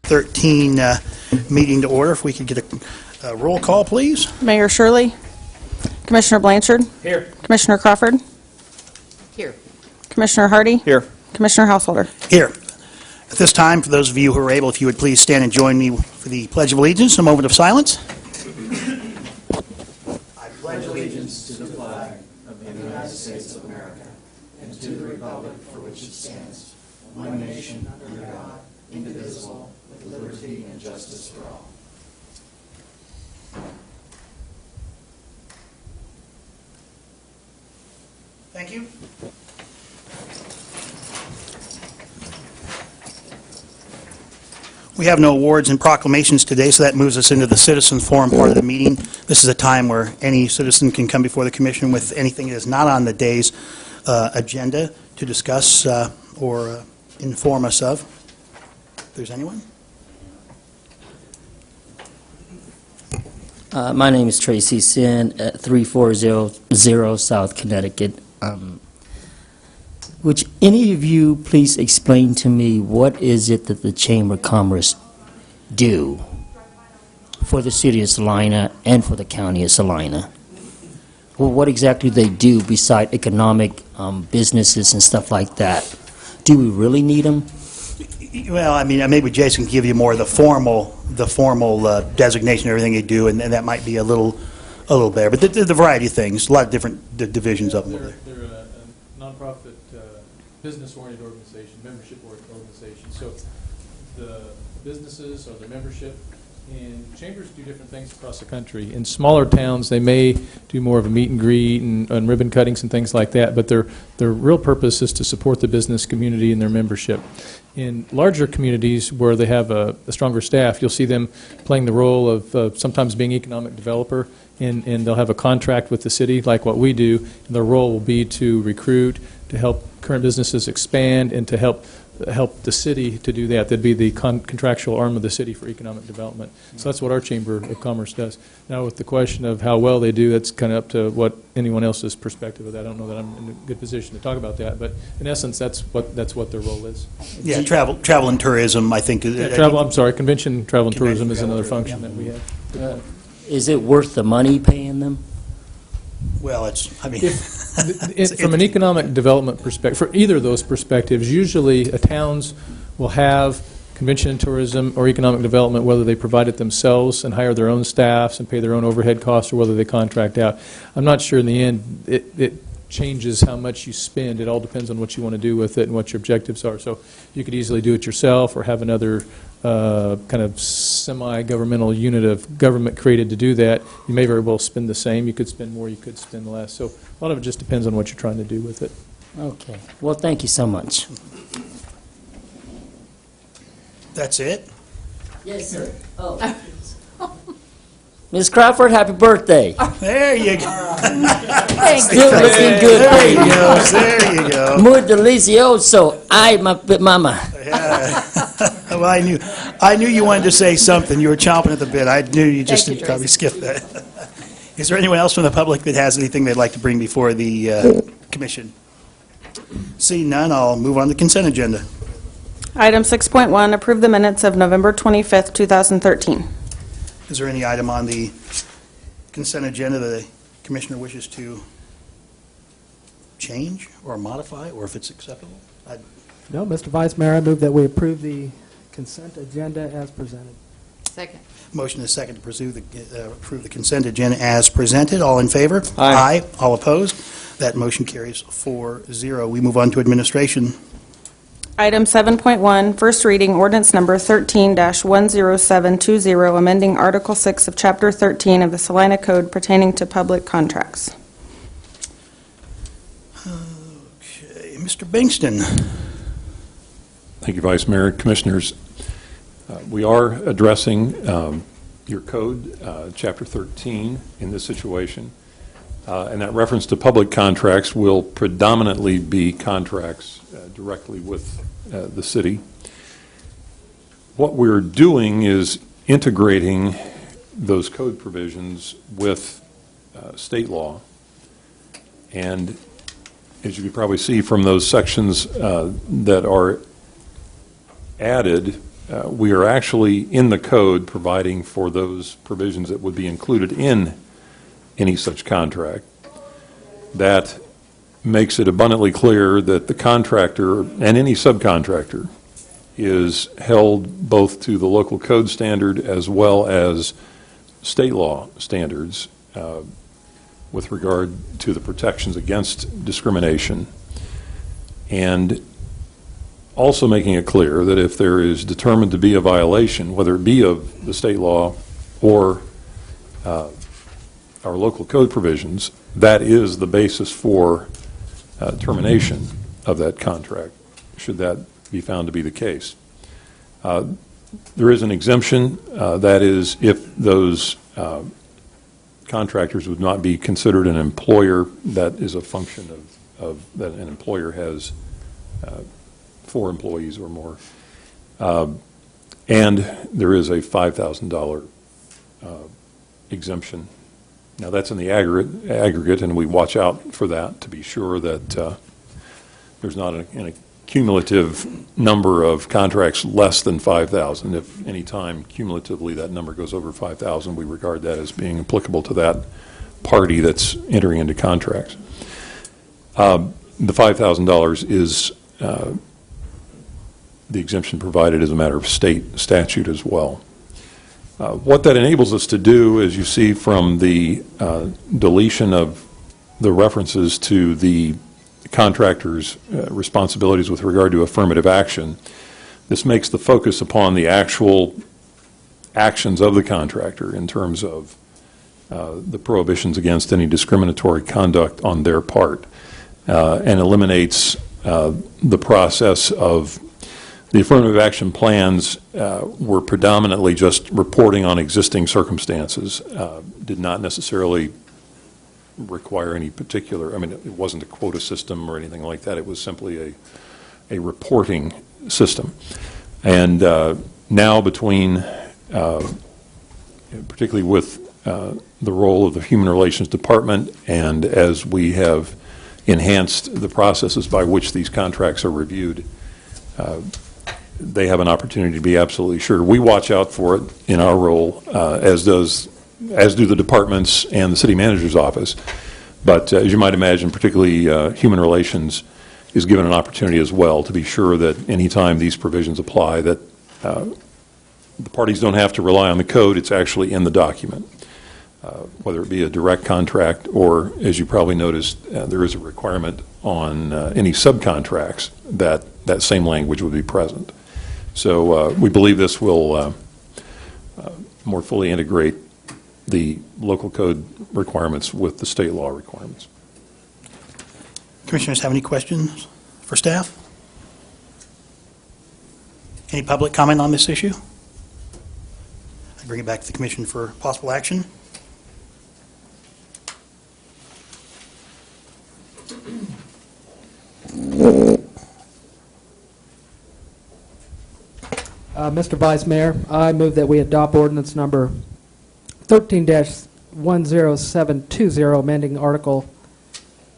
2013 meeting to order. If we could get a roll call, please. Mayor Shirley. Commissioner Blanchard. Here. Commissioner Crawford. Here. Commissioner Hardy. Here. Commissioner Householder. Here. At this time, for those of you who are able, if you would please stand and join me for the Pledge of Allegiance, a moment of silence. I pledge allegiance to the flag of the United States of America and to the republic for which it stands, one nation under God, indivisible, with liberty and justice for all. Thank you. We have no awards and proclamations today, so that moves us into the citizen forum part of the meeting. This is a time where any citizen can come before the commission with anything that is not on the day's agenda to discuss or inform us of. If there's anyone? My name is Tracy Sin at 3400 South Connecticut. Would any of you please explain to me what is it that the Chamber of Commerce do for the city of Salina and for the county of Salina? Well, what exactly do they do beside economic businesses and stuff like that? Do we really need them? Well, I mean, maybe Jason can give you more of the formal designation, everything they do, and that might be a little better. But the variety of things, a lot of different divisions of them. They're a nonprofit, business-oriented organization, membership-oriented organization. So the businesses or the membership, and chambers do different things across the country. In smaller towns, they may do more of a meet and greet and ribbon cuttings and things like that, but their real purpose is to support the business community and their membership. In larger communities where they have a stronger staff, you'll see them playing the role of sometimes being economic developer, and they'll have a contract with the city like what we do, and their role will be to recruit, to help current businesses expand, and to help the city to do that. That'd be the contractual arm of the city for economic development. So that's what our Chamber of Commerce does. Now, with the question of how well they do, that's kind of up to what anyone else's perspective of that. I don't know that I'm in a good position to talk about that, but in essence, that's what their role is. Yeah, travel and tourism, I think. Convention, travel, and tourism is another function that we have. Is it worth the money paying them? Well, from an economic development perspective, for either of those perspectives, usually towns will have convention and tourism or economic development, whether they provide it themselves and hire their own staffs and pay their own overhead costs, or whether they contract out. I'm not sure in the end it changes how much you spend. It all depends on what you want to do with it and what your objectives are. So you could easily do it yourself or have another kind of semi-governmental unit of government created to do that. You may very well spend the same. You could spend more. You could spend less. So a lot of it just depends on what you're trying to do with it. Okay. Well, thank you so much. That's it? Yes, sir. Oh. Ms. Crawford, happy birthday. There you go. Still looking good, There baby. you go. There you go. Muy delicioso. Ay, my mama. Yeah. Well, I knew you wanted to say something. You were chomping at the bit. I knew you just Thank you, probably skipped that. Is there anyone else from the public that has anything they'd like to bring before the commission? Seeing none, I'll move on to the consent agenda. Item 6.1, approve the minutes of November 25th, 2013. Is there any item on the consent agenda that the commissioner wishes to change or modify, or if it's acceptable? No, Mr. Vice Mayor, I move that we approve the consent agenda as presented. Second. Motion is second to approve the consent agenda as presented. All in favor? Aye. All opposed? That motion carries 4-0. We move on to administration. Item 7.1, first reading, ordinance number 13-10720, amending Article 6 of Chapter 13 of the Salina Code pertaining to public contracts. Okay, Mr. Bingston. Thank you, Vice Mayor. Commissioners, we are addressing your code, Chapter 13, in this situation. And that reference to public contracts will predominantly be contracts directly with the city. What we're doing is integrating those code provisions with state law. And as you can probably see from those sections that are added we are actually in the code providing for those provisions that would be included in any such contract. That makes it abundantly clear that the contractor and any subcontractor is held both to the local code standard as well as state law standards with regard to the protections against discrimination, and also making it clear that if there is determined to be a violation, whether it be of the state law or our local code provisions, that is the basis for termination of that contract, should that be found to be the case. There is an exemption, that is if those contractors would not be considered an employer. That is a function of that an employer has 4 employees or more. And there is a $5,000 exemption. Now that's in the aggregate, and we watch out for that to be sure that there's not an cumulative number of contracts less than 5,000. If any time cumulatively that number goes over 5,000, we regard that as being applicable to that party that's entering into contracts. The $5,000 is the exemption provided as a matter of state statute as well. What that enables us to do, as you see from the deletion of the references to the contractor's responsibilities with regard to affirmative action, this makes the focus upon the actual actions of the contractor in terms of the prohibitions against any discriminatory conduct on their part, and eliminates the process of the affirmative action plans were predominantly just reporting on existing circumstances, did not necessarily require any particular, I mean, it wasn't a quota system or anything like that. It was simply a reporting system. And now between, particularly with the role of the Human Relations Department, and as we have enhanced the processes by which these contracts are reviewed, they have an opportunity to be absolutely sure. We watch out for it in our role, as do the departments and the city manager's office. But as you might imagine, particularly Human Relations is given an opportunity as well to be sure that any time these provisions apply, that the parties don't have to rely on the code. It's actually in the document, whether it be a direct contract or, as you probably noticed, there is a requirement on any subcontracts that that same language would be present. So we believe this will more fully integrate the local code requirements with the state law requirements. Commissioners have any questions for staff? Any public comment on this issue? I bring it back to the commission for possible action. Mr. Vice Mayor, I move that we adopt ordinance number 13-10720, amending Article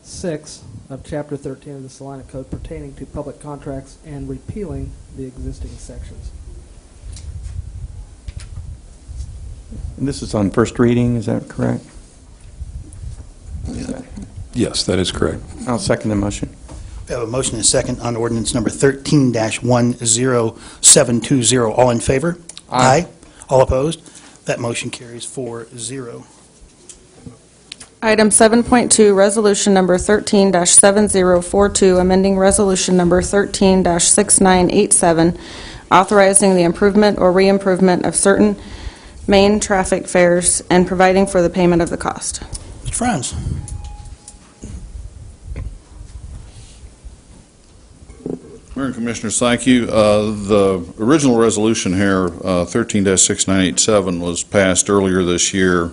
6 of Chapter 13 of the Salina Code pertaining to public contracts and repealing the existing sections. And this is on first reading, is that correct? Yes, that is correct. I'll second the motion. We have a motion and a second on ordinance number 13-10720. All in favor? Aye. All opposed? That motion carries 4-0. Item 7.2, resolution number 13-7042, amending resolution number 13-6987, authorizing the improvement or re-improvement of certain main traffic fares and providing for the payment of the cost. Mr. Franz. Mayor and Commissioners, thank you. The original resolution here, 13-6987, was passed earlier this year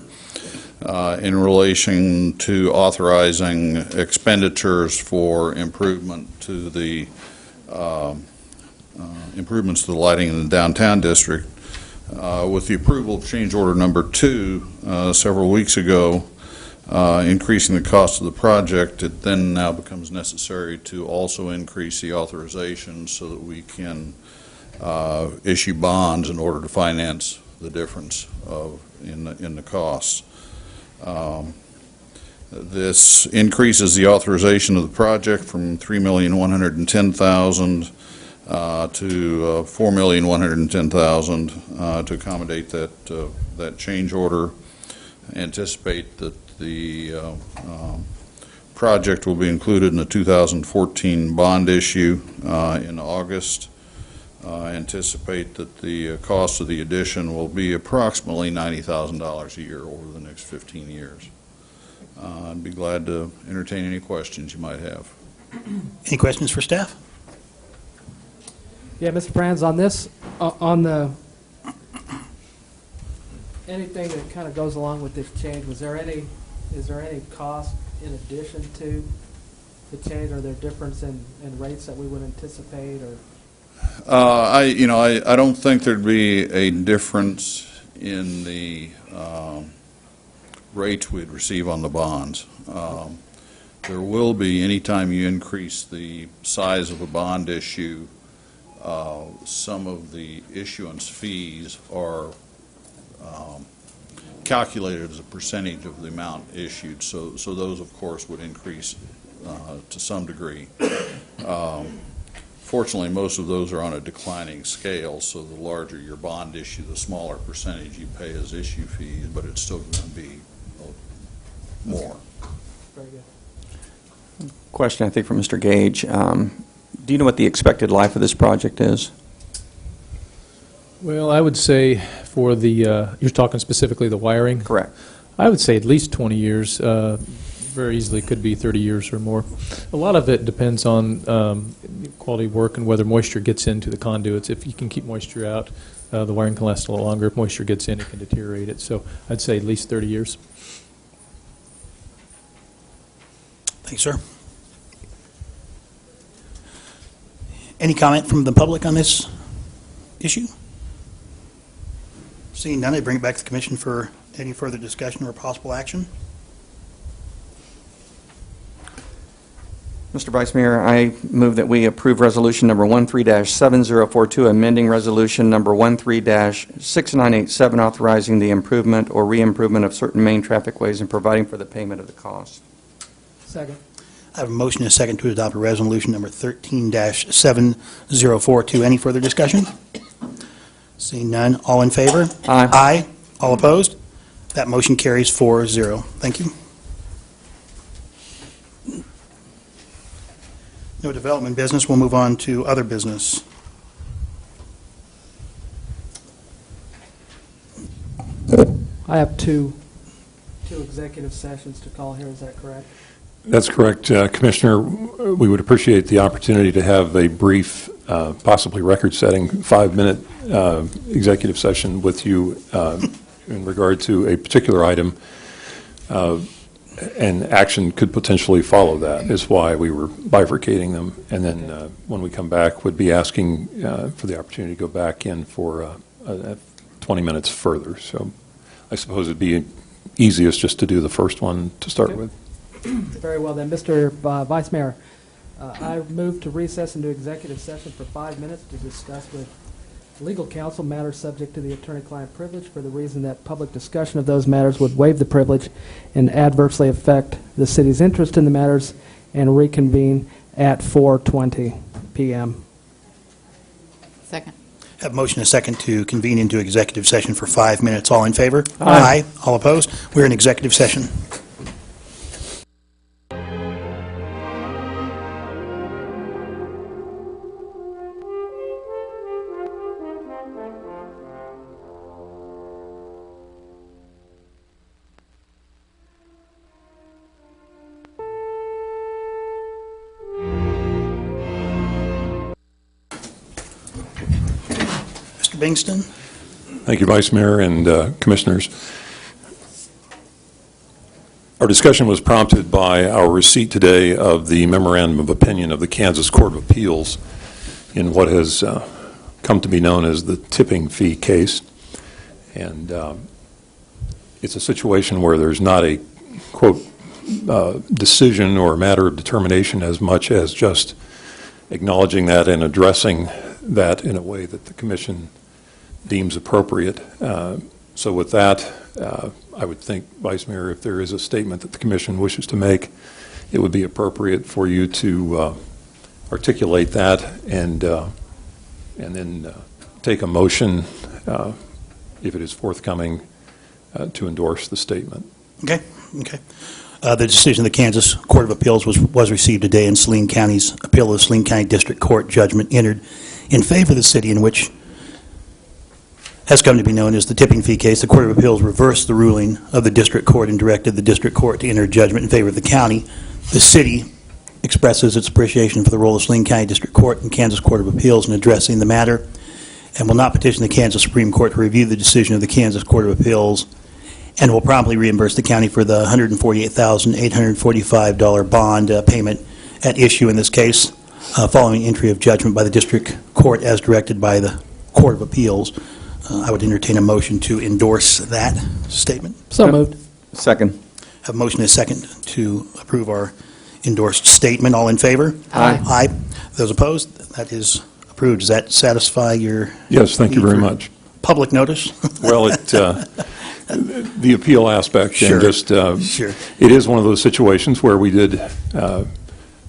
in relation to authorizing expenditures for improvement to the improvements to the lighting in the downtown district. With the approval of change order number 2 several weeks ago, increasing the cost of the project, it then now becomes necessary to also increase the authorization so that we can issue bonds in order to finance the difference in the costs. This increases the authorization of the project from $3,110,000 to $4,110,000 to accommodate that change order. Anticipate that the project will be included in the 2014 bond issue in August. Anticipate that the cost of the addition will be approximately $90,000 a year over the next 15 years. I'd be glad to entertain any questions you might have. Any questions for staff? Yeah, Mr. Franz, on this, on the, anything that kind of goes along with this change, is there any cost in addition to the change? Are there difference in rates that we would anticipate, or? I don't think there'd be a difference in the rates we'd receive on the bonds. There will be, anytime you increase the size of a bond issue, some of the issuance fees are calculated as a percentage of the amount issued, so those, of course, would increase to some degree. Fortunately, most of those are on a declining scale, so the larger your bond issue, the smaller percentage you pay as issue fees, but it's still going to be more. Very good. Question, I think, for Mr. Gage. Do you know what the expected life of this project is? Well, I would say for the, you're talking specifically the wiring? Correct. I would say at least 20 years. Very easily could be 30 years or more. A lot of it depends on quality of work and whether moisture gets into the conduits. If you can keep moisture out, the wiring can last a lot longer. If moisture gets in, it can deteriorate it. So I'd say at least 30 years. Thanks, sir. Any comment from the public on this issue? Seeing none, I bring it back to the commission for any further discussion or possible action. Mr. Vice Mayor, I move that we approve resolution number 13-7042, amending resolution number 13-6987, authorizing the improvement or re-improvement of certain main trafficways and providing for the payment of the cost. Second. I have a motion and a second to adopt a resolution number 13-7042. Any further discussion? Seeing none, all in favor? Aye. Aye. All opposed? That motion carries 4-0. Thank you. No development business. We'll move on to other business. I have two executive sessions to call here. Is that correct? That's correct, Commissioner. We would appreciate the opportunity to have a brief, possibly record-setting 5-minute executive session with you in regard to a particular item, and action could potentially follow that, is why we were bifurcating them. And then when we come back, would be asking for the opportunity to go back in for 20 minutes further. So I suppose it'd be easiest just to do the first one to start Okay. with. Very well then, Mr. Vice Mayor. I move to recess into executive session for 5 minutes to discuss with legal counsel matters subject to the attorney-client privilege for the reason that public discussion of those matters would waive the privilege and adversely affect the city's interest in the matters, and reconvene at 4:20 p.m. Second. Have a motion and a second to convene into executive session for 5 minutes. All in favor? Aye. All opposed? We're in executive session. Mr. Bingston? Thank you, Vice Mayor and Commissioners. Our discussion was prompted by our receipt today of the memorandum of opinion of the Kansas Court of Appeals in what has come to be known as the tipping fee case. And it's a situation where there's not a, quote, decision or a matter of determination as much as just acknowledging that and addressing that in a way that the commission deems appropriate. So with that, I would think, Vice Mayor, if there is a statement that the commission wishes to make, it would be appropriate for you to articulate that and then take a motion, if it is forthcoming, to endorse the statement. Okay, okay. The decision of the Kansas Court of Appeals was received today, and Saline County's appeal of the Saline County District Court judgment entered in favor of the city, in which has come to be known as the tipping fee case. The Court of Appeals reversed the ruling of the district court and directed the district court to enter judgment in favor of the county. The city expresses its appreciation for the role of Saline County District Court and Kansas Court of Appeals in addressing the matter, and will not petition the Kansas Supreme Court to review the decision of the Kansas Court of Appeals, and will promptly reimburse the county for the $148,845 bond payment at issue in this case, following entry of judgment by the district court as directed by the Court of Appeals. I would entertain a motion to endorse that statement. So moved. Second. Have a motion and a second to approve our endorsed statement. All in favor? Aye. Aye. Those opposed? That is approved. Does that satisfy your Yes, thank you need very for much. public notice? Well, the appeal aspect, Sure, and just, sure. it is one of those situations where we did, there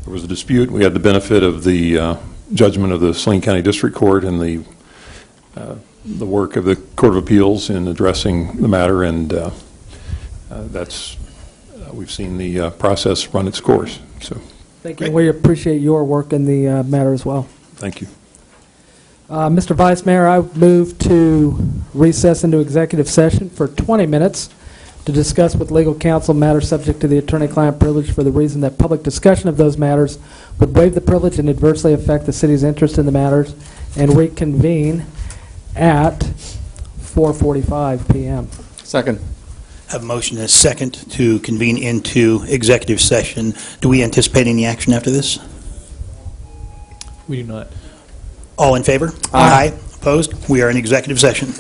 was a dispute. We had the benefit of the judgment of the Saline County District Court and the work of the Court of Appeals in addressing the matter, and that's, we've seen the process run its course. So, Thank you. We appreciate your work in the matter as well. thank you. Mr. Vice Mayor, I move to recess into executive session for 20 minutes to discuss with legal counsel matters subject to the attorney-client privilege for the reason that public discussion of those matters would waive the privilege and adversely affect the city's interest in the matters, and reconvene at 4:45 p.m. Second. Have a motion and a second to convene into executive session. Do we anticipate any action after this? We do not. All in favor? Aye. Opposed? We are in executive session.